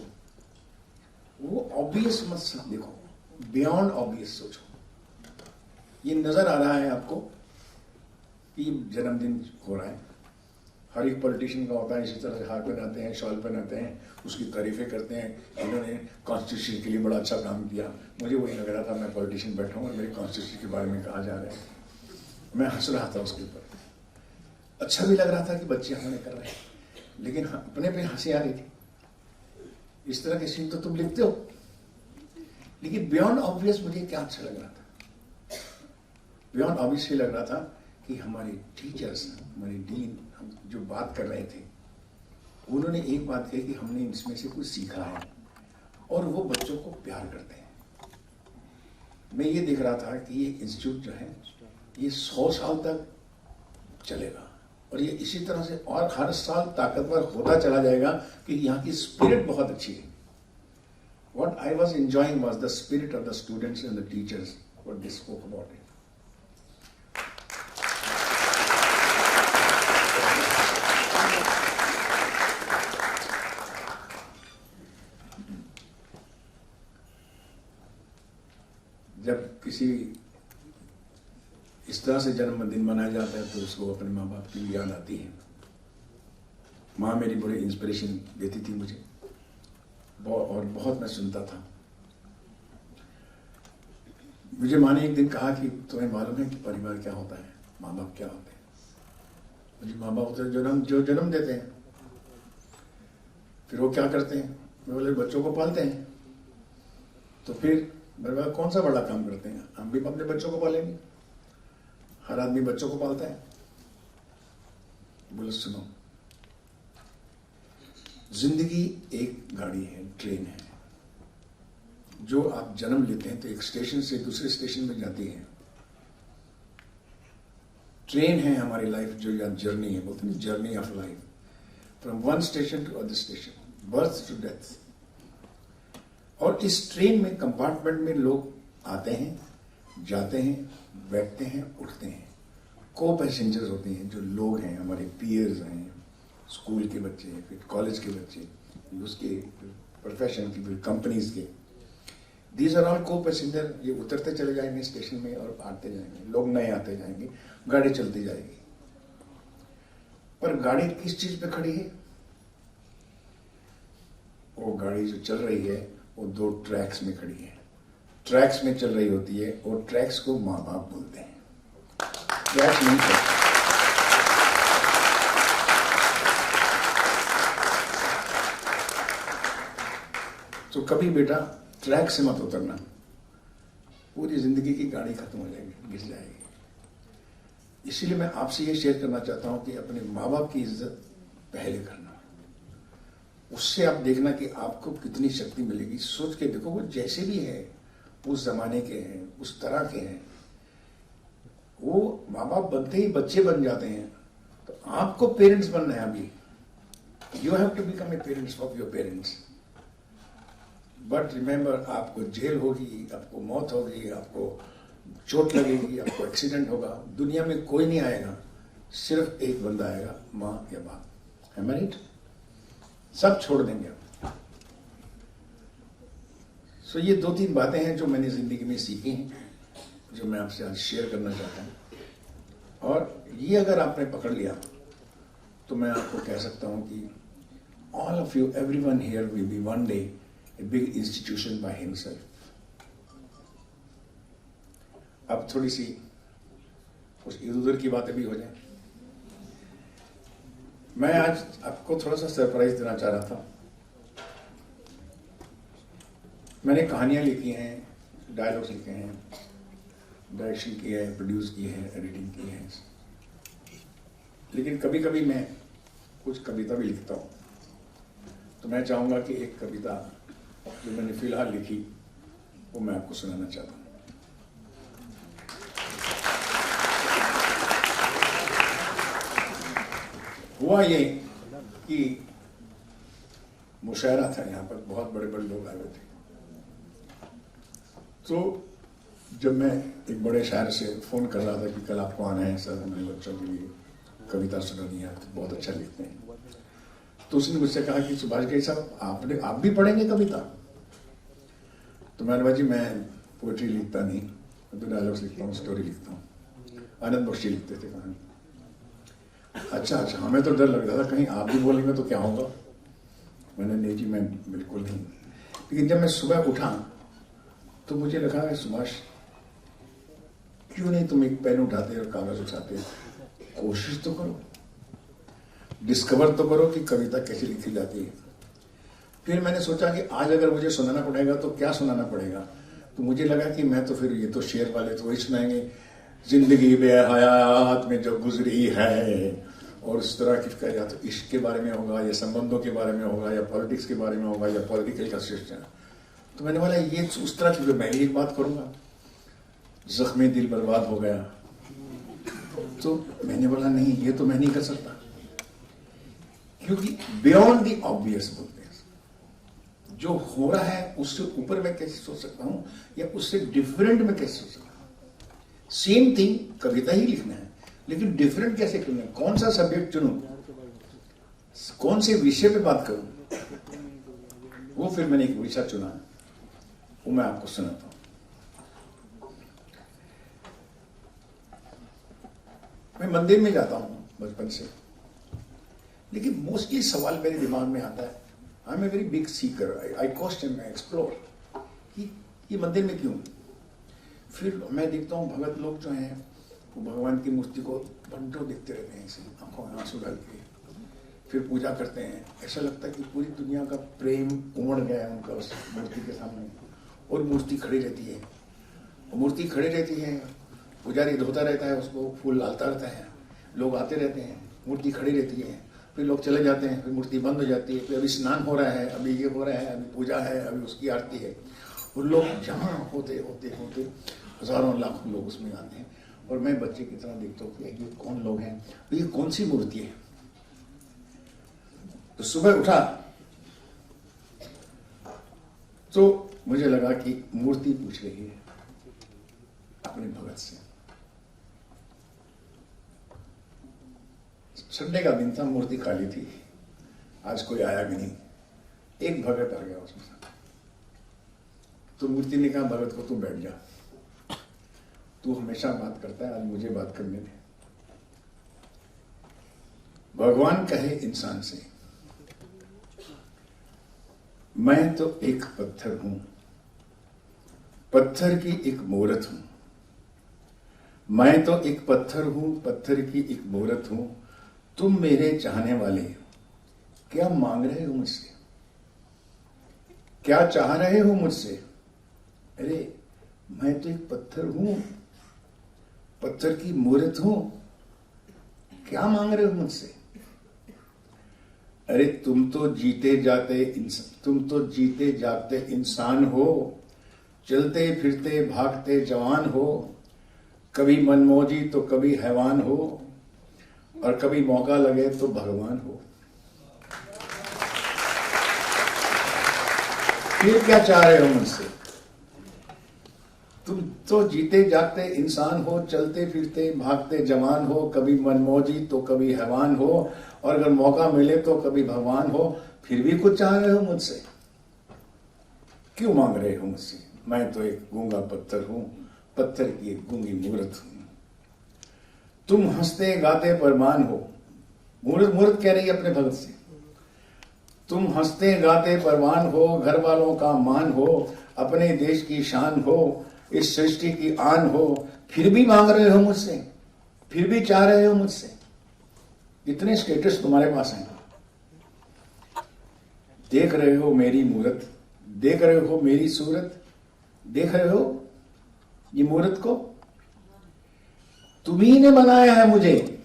वो ऑब्वियस मत देखो, बियॉन्ड ऑब्वियस सोचो। ये नजर आ रहा है आपको कि जन्मदिन हो रहा है, हर एक पॉलिटिशियन का होता है, इसी तरह से हार पहनाते हैं, शॉल पहनाते हैं, उसकी तारीफें करते हैं, इन्होंने कॉन्स्टिट्यूशन के लिए बड़ा अच्छा काम किया। मुझे वही लग रहा था मैं पॉलिटिशियन बैठा हूँ और मेरे कॉन्स्टिट्यूशन के बारे में कहा जा रहा है। मैं हंस रहा था उसके ऊपर, अच्छा भी लग रहा था कि बच्चे हमने कर रहे हैं, लेकिन अपने पे हंसी आ रही थी। इस तरह के सीन तो तुम लिखते हो, लेकिन बियॉन्ड ऑब्वियस मुझे क्या अच्छा लग रहा था, बियॉन्ड ऑब्वियस ये लग रहा था कि हमारे टीचर्स, हमारे डीन, हम जो बात कर रहे थे, उन्होंने एक बात कही कि हमने इसमें से कुछ सीखा है और वो बच्चों को प्यार करते हैं। मैं ये देख रहा था कि ये इंस्टीट्यूट जो है ये 100 साल तक चलेगा और ये इसी तरह से और हर साल ताकतवर होता चला जाएगा कि यहाँ की स्पिरिट बहुत अच्छी है. What I was enjoying was the spirit of the students and the teachers, what they spoke about it. जब किसी इस तरह से जन्मदिन मनाया जाता है तो उसको अपने माँ बाप की याद आती है. माँ मेरी बड़ी इंस्पिरेशन देती थी मुझे और बहुत मैं सुनता था. मुझे माँ ने एक दिन कहा कि तुम्हें मालूम है कि परिवार क्या होता है, माँ बाप क्या होते हैं. मुझे माँ बाप होते हैं जो जन्म देते हैं. फिर वो क्या करते हैं, मैं बोले बच्चों को पालते हैं. तो फिर मेरे पास कौन सा बड़ा काम करते हैं, हम भी अपने बच्चों को पालेंगे. हर आदमी बच्चों को पालता है. बोले सुनो, जिंदगी एक गाड़ी है, ट्रेन है. जो आप जन्म लेते हैं तो एक स्टेशन से दूसरे स्टेशन में जाती है. ट्रेन है हमारी लाइफ, जो या जर्नी है, बोलते हैं journey of life, from one station to other station, birth to death. और इस ट्रेन में कंपार्टमेंट में लोग आते हैं, जाते हैं, बैठते हैं, उठते हैं. को पैसेंजर्स होते हैं जो लोग हैं, हमारे पीयर्स हैं, स्कूल के बच्चे, फिर कॉलेज के बच्चे, उसके प्रोफेशन की, फिर कंपनीज के. दीज आर ऑल को पैसेंजर. ये उतरते चले जाएंगे स्टेशन में और आते जाएंगे, लोग नए आते जाएंगे, गाड़ी चलती जाएगी. पर गाड़ी किस चीज पे खड़ी है? वो गाड़ी जो चल रही है वो 2 ट्रैक्स में खड़ी है. ट्रैक्स में चल रही होती है और ट्रैक्स को माँ बाप बोलते हैं. ट्रैक्स नहीं चलते. तो कभी बेटा ट्रैक से मत उतरना, पूरी जिंदगी की गाड़ी खत्म हो जाएगी, घिस जाएगी. इसीलिए मैं आपसे ये शेयर करना चाहता हूं कि अपने माँ बाप की इज्जत पहले करना. उससे आप देखना कि आपको कितनी शक्ति मिलेगी. सोच के देखो, वो जैसे भी है, उस जमाने के हैं, उस तरह के हैं, वो माँ बाप बनते ही बच्चे बन जाते हैं. तो आपको पेरेंट्स बनना है. अभी you have to become a parents of your parents. But remember, आपको जेल होगी, आपको मौत होगी, आपको चोट लगेगी, आपको एक्सीडेंट होगा. दुनिया में कोई नहीं आएगा, सिर्फ एक बंदा आएगा, माँ या बाप. है मैं राइट? सब छोड़ देंगे. सो ये 2-3 बातें हैं जो मैंने जिंदगी में सीखी हैं, जो मैं आपसे आज शेयर करना चाहता हूँ. और ये अगर आपने पकड़ लिया तो मैं आपको कह सकता हूँ कि all of you, everyone here will be one day a big institution by himself. अब थोड़ी सी कुछ इधर उधर की बातें भी हो जाए. मैं आज आपको थोड़ा सा सरप्राइज देना चाह रहा था. मैंने कहानियां लिखी हैं, डायलॉग्स लिखे हैं, डायरेक्शन की है, प्रोड्यूस की है, एडिटिंग की है. लेकिन कभी कभी मैं कुछ कविता भी लिखता हूं. तो मैं चाहूंगा कि एक कविता जो मैंने फिलहाल लिखी वो मैं आपको सुनाना चाहता हूं. हुआ ये कि मुशायरा था, यहाँ पर बहुत बड़े बड़े लोग आए हुए थे. तो जब मैं एक बड़े शायर से फोन कर रहा था कि कल आपको आना है सर, हमारे बच्चों के लिए कविता सुनानी है, तो बहुत अच्छा लिखते हैं. तो उसने मुझसे कहा कि सुभाष भाई साहब, आप भी पढ़ेंगे कविता? तो मैंने कहा जी मैं पोएट्री लिखता नहीं, मैं तो डायलॉग्स लिखता हूँ, स्टोरी लिखता हूँ. आनंद बख्शी लिखते थे कहानी. अच्छा, हमें तो डर लग रहा था कहीं आप भी बोलेंगे तो क्या होगा. मैंने नहीं जी, मैं बिल्कुल नहीं. लेकिन जब मैं सुबह उठा तो मुझे लगा सुभाष, क्यों नहीं तुम एक पेन उठाते और कागज उठाते, कोशिश तो करो, डिस्कवर तो करो कि कविता कैसे लिखी जाती है. फिर मैंने सोचा कि आज अगर मुझे सुनाना पड़ेगा तो क्या सुनाना पड़ेगा. तो मुझे लगा कि मैं तो फिर ये तो शेर वाले तो वही सुनाएंगे, जिंदगी बेहयात में जो गुजरी है, और इस तरह की या तो इश्क के बारे में होगा, या संबंधों के बारे में होगा, या पॉलिटिक्स के बारे में होगा, या पॉलिटिकल का सिस्टम. तो मैंने बोला ये उस तरह की मैं एक बात करूंगा, जख्मी दिल बर्बाद हो गया, तो मैंने बोला नहीं, ये तो मैं नहीं कर सकता, क्योंकि बियॉन्ड द ऑब्वियस बोलते हैं। जो हो रहा है उससे ऊपर मैं कैसे सोच सकता हूं, या उससे डिफरेंट में कैसे सोच सकता हूं। सेम थिंग कविता ही लिखना है, लेकिन डिफरेंट कैसे करना है, कौन सा सब्जेक्ट चुनूं, कौन से विषय पे बात करूं, वो फिर मैंने एक विषय चुना, वो मैं आपको सुनाता हूं। मैं मंदिर में जाता हूं बचपन से, लेकिन मोस्टली सवाल मेरे दिमाग में आता है, I am a very big seeker, I question, I explore कि ये मंदिर में क्यों। फिर मैं देखता हूँ भगत लोग जो हैं वो भगवान की मूर्ति को घंटों देखते रहते हैं, ऐसे आंखों में आंसू डाल के, फिर पूजा करते हैं। ऐसा लगता है कि पूरी दुनिया का प्रेम उमड़ गया है उनका उस मूर्ति के सामने, और मूर्ति खड़ी रहती है, मूर्ति खड़ी रहती है, पुजारी धोता रहता है, उसको फूल डालता रहता है, लोग आते रहते हैं, मूर्ति खड़ी रहती है, फिर लोग चले जाते हैं, फिर मूर्ति बंद हो जाती है, फिर अभी स्नान हो रहा है, अभी ये हो रहा है, अभी पूजा है, अभी उसकी आरती है, और लोग जहाँ होते होते होते हजारों लाखों लोग उसमें आते हैं। और मैं बच्चे की तरह देखता हूँ कि ये कौन लोग हैं, ये कौन सी मूर्ति है। तो सुबह उठा तो मुझे लगा कि मूर्ति पूछ रही है अपने भगत से। संडे का दिन था, मूर्ति खाली थी, आज कोई आया भी नहीं, एक भगत आ गया उसमें। तो मूर्ति ने कहा भगत को, तू बैठ जा, तू हमेशा बात करता है, आज मुझे बात करने दे। भगवान कहे इंसान से, मैं तो एक पत्थर हूं, पत्थर की एक मूरत हूं, मैं तो एक पत्थर हूं, पत्थर की एक मूरत हूं, तुम मेरे चाहने वाले क्या मांग रहे हो मुझसे, क्या चाह रहे हो मुझसे। अरे मैं तो एक पत्थर हूं, पत्थर की मूरत हूं, क्या मांग रहे हो मुझसे। अरे तुम तो जीते जागते इंसान हो, चलते फिरते भागते जवान हो, कभी मनमौजी तो कभी हैवान हो, और कभी मौका लगे तो भगवान हो। फिर क्या चाह रहे हो मुझसे। तुम तो जीते जागते इंसान हो, चलते फिरते भागते जवान हो, कभी मनमौजी तो कभी हैवान हो, और अगर मौका मिले तो कभी भगवान हो। फिर भी कुछ चाह रहे हो मुझसे, क्यों मांग रहे हो मुझसे। मैं तो एक गूंगा पत्थर हूं, पत्थर की एक गूंगी मूरत हूं, तुम हंसते गाते परमान हो। मूरत कह रही है अपने भगत से, तुम हंसते गाते परवान हो, घर वालों का मान हो, अपने देश की शान हो, इस सृष्टि की आन हो, फिर भी मांग रहे हो मुझसे, फिर भी चाह रहे हो मुझसे। इतने स्टेटस तुम्हारे पास हैं, देख रहे हो मेरी मूरत, देख रहे हो मेरी सूरत, देख रहे हो ये मूरत को, तुम्ही ने बनाया है मुझे।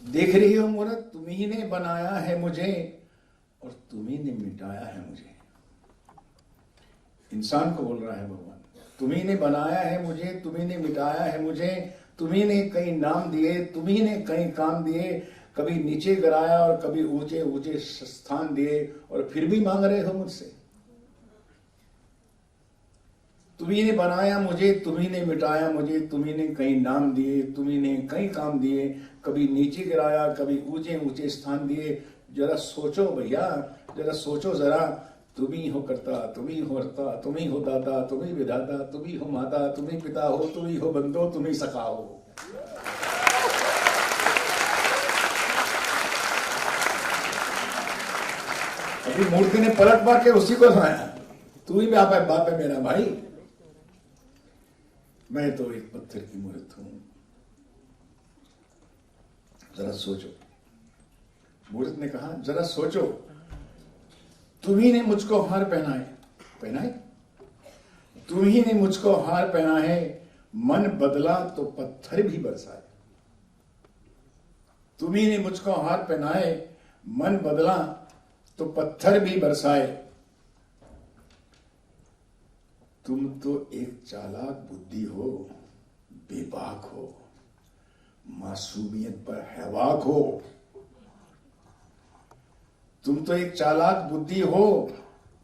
देख रही हो मूरत, तुम्ही ने बनाया है मुझे, और तुम्ही ने मिटाया है मुझे। इंसान को बोल रहा है भगवान, तुम्ही ने बनाया है मुझे, तुम्ही ने मिटाया है मुझे, तुम्ही ने कई नाम दिए, तुम्ही ने कई काम दिए, कभी नीचे गिराया और कभी ऊंचे ऊंचे स्थान दिए, और फिर भी मांग रहे हो मुझसे। तुम्ही ने बनाया मुझे, तुम्ही ने मिटाया मुझे, तुम्ही ने कई नाम दिए, तुम्ही ने कई काम दिए, कभी नीचे गिराया कभी ऊंचे ऊंचे स्थान दिए। जरा सोचो भैया, जरा सोचो जरा, तुम ही हो करता, तुम ही हो हरता, तुम ही हो दाता, तुम ही विधाता, तुम ही हो माता, तुम ही पिता हो, तुम ही हो बंधो, तुम ही सखा हो। अभी मूर्ति ने पलट मार के उसी को सुनाया, तू ही बाप है मेरा भाई, मैं तो एक पत्थर की मूर्त हूं। जरा सोचो, मूर्त ने कहा जरा सोचो, तुम्ही ने मुझको हार पहनाए, तुम्ही ने मुझको हार पहनाए, मन बदला तो पत्थर भी बरसाए। तुम्ही ने मुझको हार पहनाए, मन बदला तो पत्थर भी बरसाए। तुम तो एक चालाक बुद्धि हो, बेबाक हो, मासूमियत पर हैवाक हो। तुम तो एक चालाक बुद्धि हो,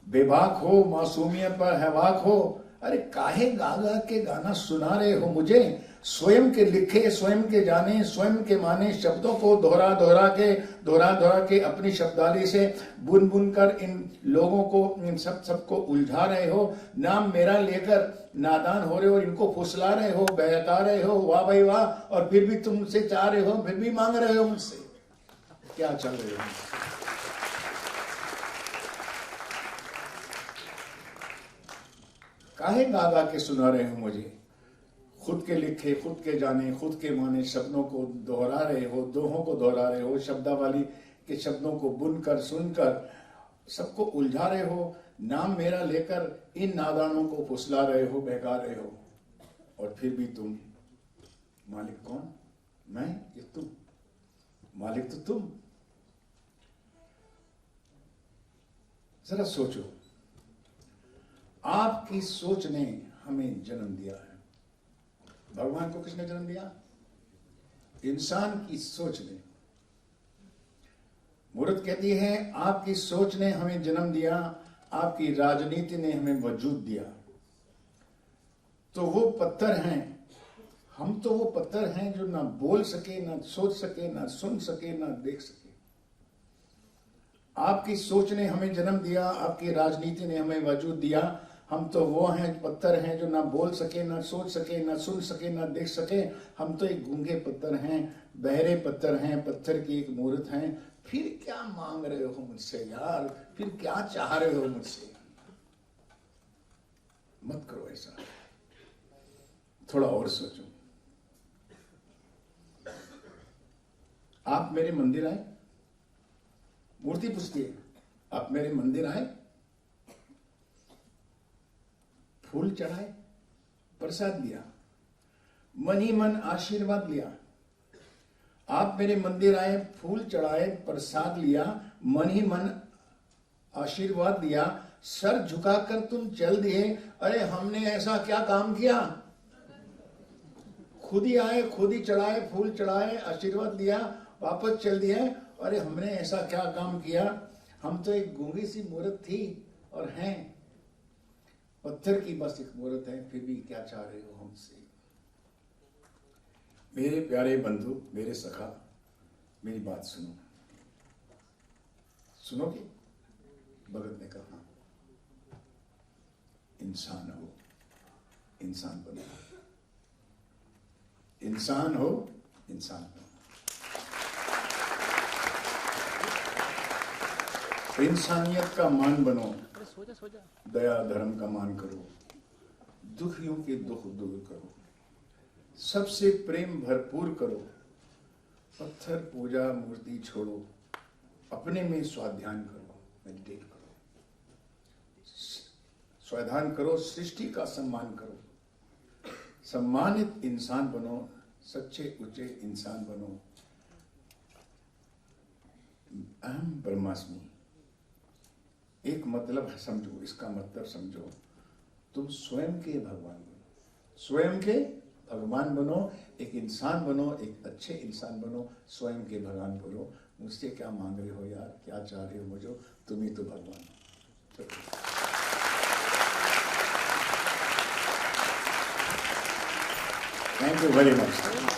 बेबाक हो, मासूमियत पर हैवाक हो। अरे काहे गा गा के गाना सुना रहे हो मुझे? स्वयं के लिखे, स्वयं के जाने, स्वयं के माने शब्दों को दोहरा दोहरा के अपनी शब्दावली से बुन बुन कर इन लोगों को, इन सबको उलझा रहे हो। नाम मेरा लेकर नादान हो रहे हो, इनको फुसला रहे हो, बहका रहे हो, वाह भाई वाह, और फिर भी तुमसे चाह रहे हो, फिर भी मांग रहे हो मुझसे। क्या चल रहे हो? काहे गा गा के सुना रहे हो मुझे? खुद के लिखे, खुद के जाने, खुद के माने शब्दों को दोहरा रहे हो, दोहों को दोहरा रहे हो, शब्दावली के शब्दों को बुनकर सुनकर सबको उलझा रहे हो। नाम मेरा लेकर इन नादानों को फुसला रहे हो, बहका रहे हो, और फिर भी तुम। मालिक कौन? मैं या तुम? मालिक तो तुम। जरा सोचो, आपकी सोच ने हमें जन्म दिया है। भगवान को किसने जन्म दिया? इंसान की सोच ने। मूर्त कहती है आपकी सोच ने हमें जन्म दिया, आपकी राजनीति ने हमें वजूद दिया। तो वो पत्थर हैं, हम तो वो पत्थर हैं जो ना बोल सके, ना सोच सके, ना सुन सके, ना देख सके। आपकी सोच ने हमें जन्म दिया, आपकी राजनीति ने हमें वजूद दिया। हम तो वो हैं, पत्थर हैं जो ना बोल सके, ना सोच सके, ना सुन सके, ना देख सके। हम तो एक गूंगे पत्थर हैं, बहरे पत्थर हैं, पत्थर की एक मूर्त हैं। फिर क्या मांग रहे हो मुझसे यार? फिर क्या चाह रहे हो मुझसे? मत करो ऐसा, थोड़ा और सोचो। आप मेरे मंदिर आए, मूर्ति पूछती है, आप मेरे मंदिर आए, फूल चढ़ाए, प्रसाद लिया, मन ही मन आशीर्वाद लिया। आप मेरे मंदिर आए, फूल चढ़ाए, प्रसाद लिया, मन ही मन आशीर्वाद दिया, सर झुकाकर तुम चल दिए। अरे हमने ऐसा क्या काम किया? खुद ही आए, खुद ही चढ़ाए, फूल चढ़ाए, आशीर्वाद दिया, वापस चल दिए। अरे हमने ऐसा क्या काम किया? हम तो एक गूंगी सी मूर्त थी और हैं, पत्थर की बस एक मूर्त है, फिर भी क्या चाह रहे हो हमसे? मेरे प्यारे बंधु, मेरे सखा, मेरी बात सुनो। सुनोगे? भगत ने कहा, इंसान हो, इंसान बनो। इंसान हो, इंसान बनो। इंसानियत का मान बनो, दया धर्म का मान करो, दुखियों के दुख दूर करो, सबसे प्रेम भरपूर करो, पत्थर पूजा मूर्ति छोड़ो, अपने में स्वाध्यान करो, मेडिटेट करो, स्वाध्यान करो, सृष्टि का सम्मान करो, सम्मानित इंसान बनो, सच्चे ऊंचे इंसान बनो। अहम ब्रह्मास्मि एक मतलब समझो, इसका मतलब समझो, तुम स्वयं के भगवान बनो, स्वयं के भगवान बनो, एक इंसान बनो, एक अच्छे इंसान बनो, स्वयं के भगवान बनो। मुझसे क्या मांग रहे हो यार? क्या चाह रहे हो मुझे? तुम ही तो भगवान हो। Thank you very much.